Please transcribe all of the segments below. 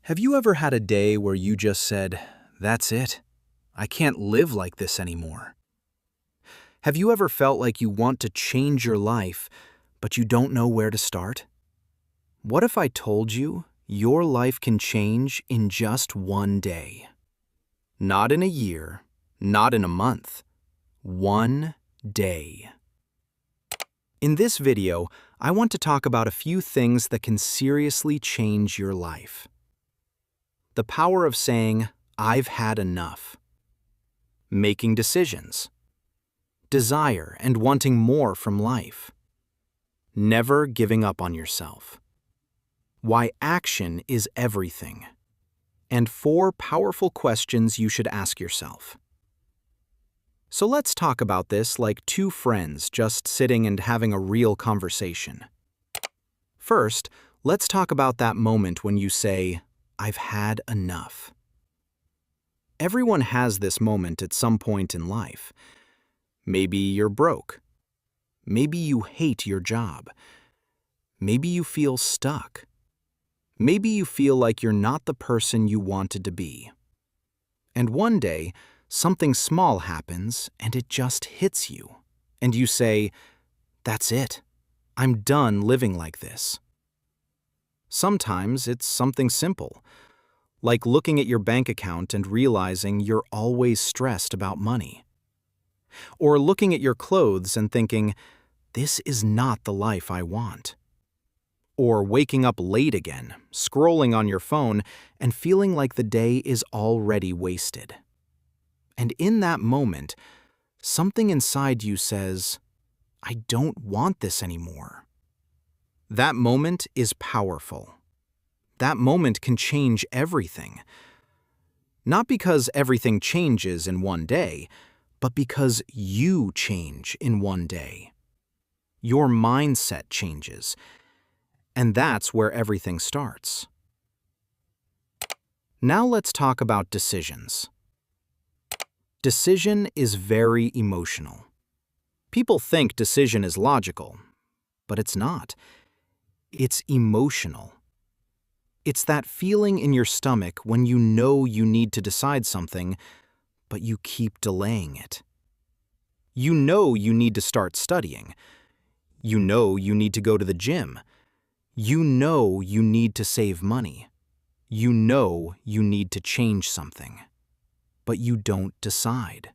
Have you ever had a day where you just said, "That's it. I can't live like this anymore"? Have you ever felt like you want to change your life, but you don't know where to start? What if I told you your life can change in just one day? Not in a year, not in a month. One day. In this video, I want to talk about a few things that can seriously change your life. The power of saying, "I've had enough." Making decisions. Desire and wanting more from life. Never giving up on yourself. Why action is everything. And 4 powerful questions you should ask yourself. So let's talk about this like 2 friends just sitting and having a real conversation. First, let's talk about that moment when you say, "I've had enough." Everyone has this moment at some point in life. Maybe you're broke. Maybe you hate your job. Maybe you feel stuck. Maybe you feel like you're not the person you wanted to be. And one day, something small happens and it just hits you. And you say, "That's it. I'm done living like this." Sometimes it's something simple, like looking at your bank account and realizing you're always stressed about money. Or looking at your clothes and thinking, "This is not the life I want." Or waking up late again, scrolling on your phone, and feeling like the day is already wasted. And in that moment, something inside you says, "I don't want this anymore." That moment is powerful. That moment can change everything. Not because everything changes in one day, but because you change in one day. Your mindset changes, and that's where everything starts. Now let's talk about decisions. Decision is very emotional. People think decision is logical, but it's not. It's emotional. It's that feeling in your stomach when you know you need to decide something, but you keep delaying it. You know you need to start studying. You know you need to go to the gym. You know you need to save money. You know you need to change something, but you don't decide.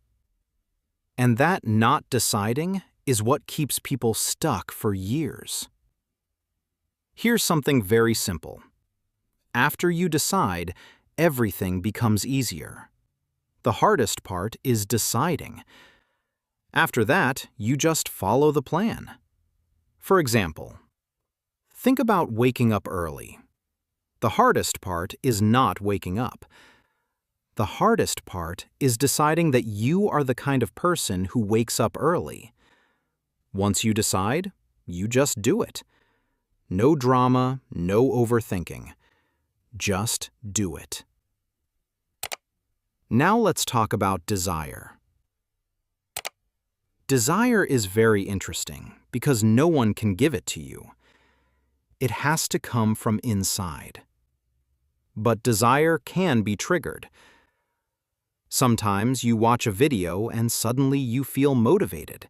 And that not deciding is what keeps people stuck for years. Here's something very simple. After you decide, everything becomes easier. The hardest part is deciding. After that, you just follow the plan. For example, think about waking up early. The hardest part is not waking up. The hardest part is deciding that you are the kind of person who wakes up early. Once you decide, you just do it. No drama, no overthinking. Just do it. Now let's talk about desire. Desire is very interesting because no one can give it to you. It has to come from inside. But desire can be triggered. Sometimes you watch a video and suddenly you feel motivated.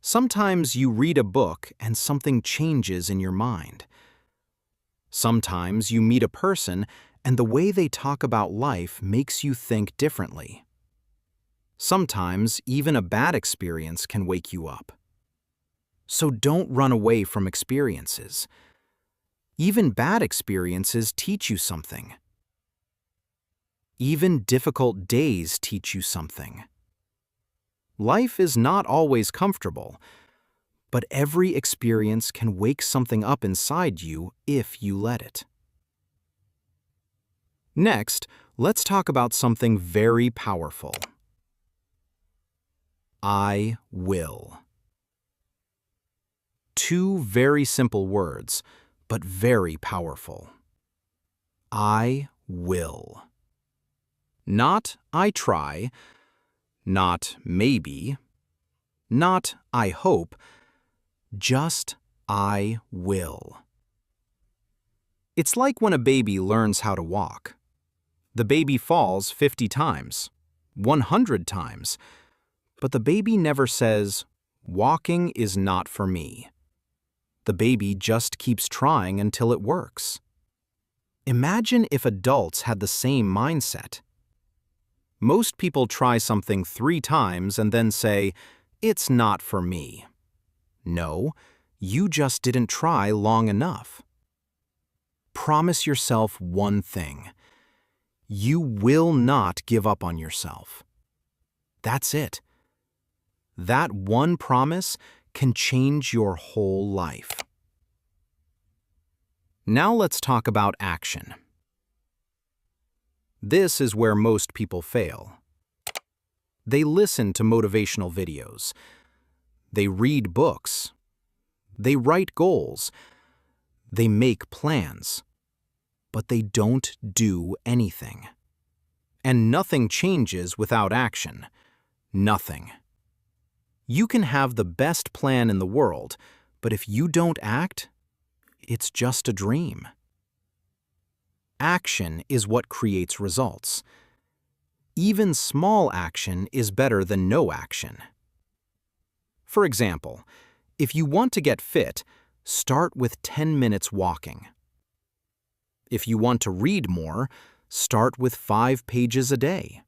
Sometimes you read a book and something changes in your mind. Sometimes you meet a person and the way they talk about life makes you think differently. Sometimes even a bad experience can wake you up. So don't run away from experiences. Even bad experiences teach you something. Even difficult days teach you something. Life is not always comfortable, but every experience can wake something up inside you if you let it. Next, let's talk about something very powerful. I will. 2 very simple words, but very powerful. I will. Not I try, not maybe, not I hope, just I will. It's like when a baby learns how to walk. The baby falls 50 times, 100 times, but the baby never says, "Walking is not for me." The baby just keeps trying until it works. Imagine if adults had the same mindset. Most people try something 3 times and then say, "It's not for me." No, you just didn't try long enough. Promise yourself one thing. You will not give up on yourself. That's it. That one promise can change your whole life. Now let's talk about action. This is where most people fail. They listen to motivational videos. They read books. They write goals. They make plans. But they don't do anything. And nothing changes without action. Nothing. You can have the best plan in the world, but if you don't act, it's just a dream. Action is what creates results. Even small action is better than no action. For example, if you want to get fit, start with 10 minutes walking. If you want to read more, start with 5 pages a day.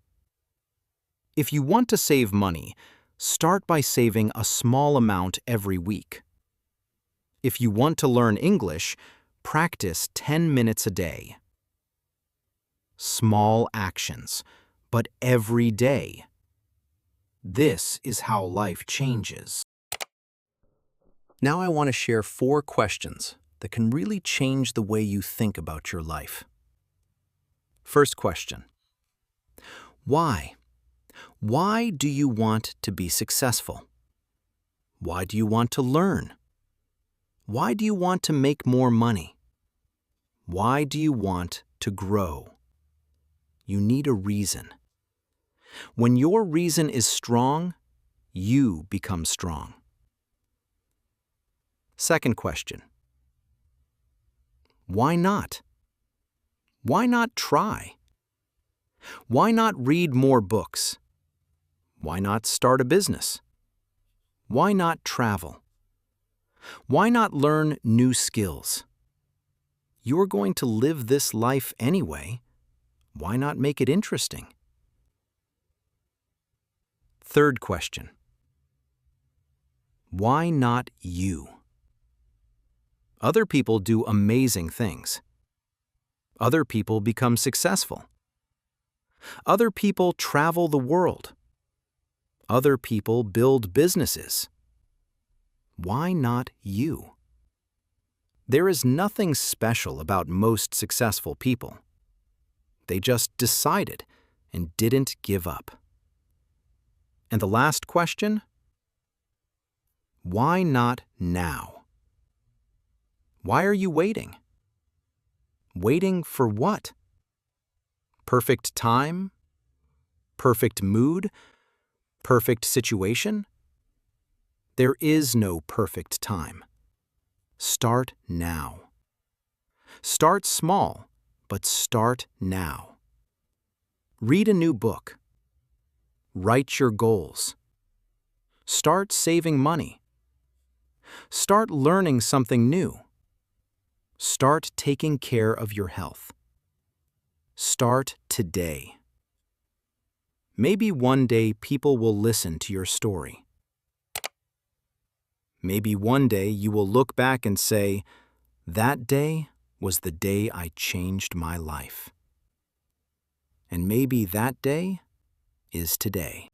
If you want to save money, start by saving a small amount every week. If you want to learn English, practice 10 minutes a day. Small actions, but every day. This is how life changes. Now I want to share 4 questions that can really change the way you think about your life. First question. Why? Why do you want to be successful? Why do you want to learn? Why do you want to make more money? Why do you want to grow? You need a reason. When your reason is strong, you become strong. Second question. Why not? Why not try? Why not read more books? Why not start a business? Why not travel? Why not learn new skills? You're going to live this life anyway. Why not make it interesting? Third question. Why not you? Other people do amazing things. Other people become successful. Other people travel the world. Other people build businesses. Why not you? There is nothing special about most successful people. They just decided and didn't give up. And the last question? Why not now? Why are you waiting? Waiting for what? Perfect time? Perfect mood? Perfect situation? There is no perfect time. Start now. Start small, but start now. Read a new book. Write your goals. Start saving money. Start learning something new. Start taking care of your health. Start today. Maybe one day people will listen to your story. Maybe one day you will look back and say, "That day was the day I changed my life." And maybe that day is today.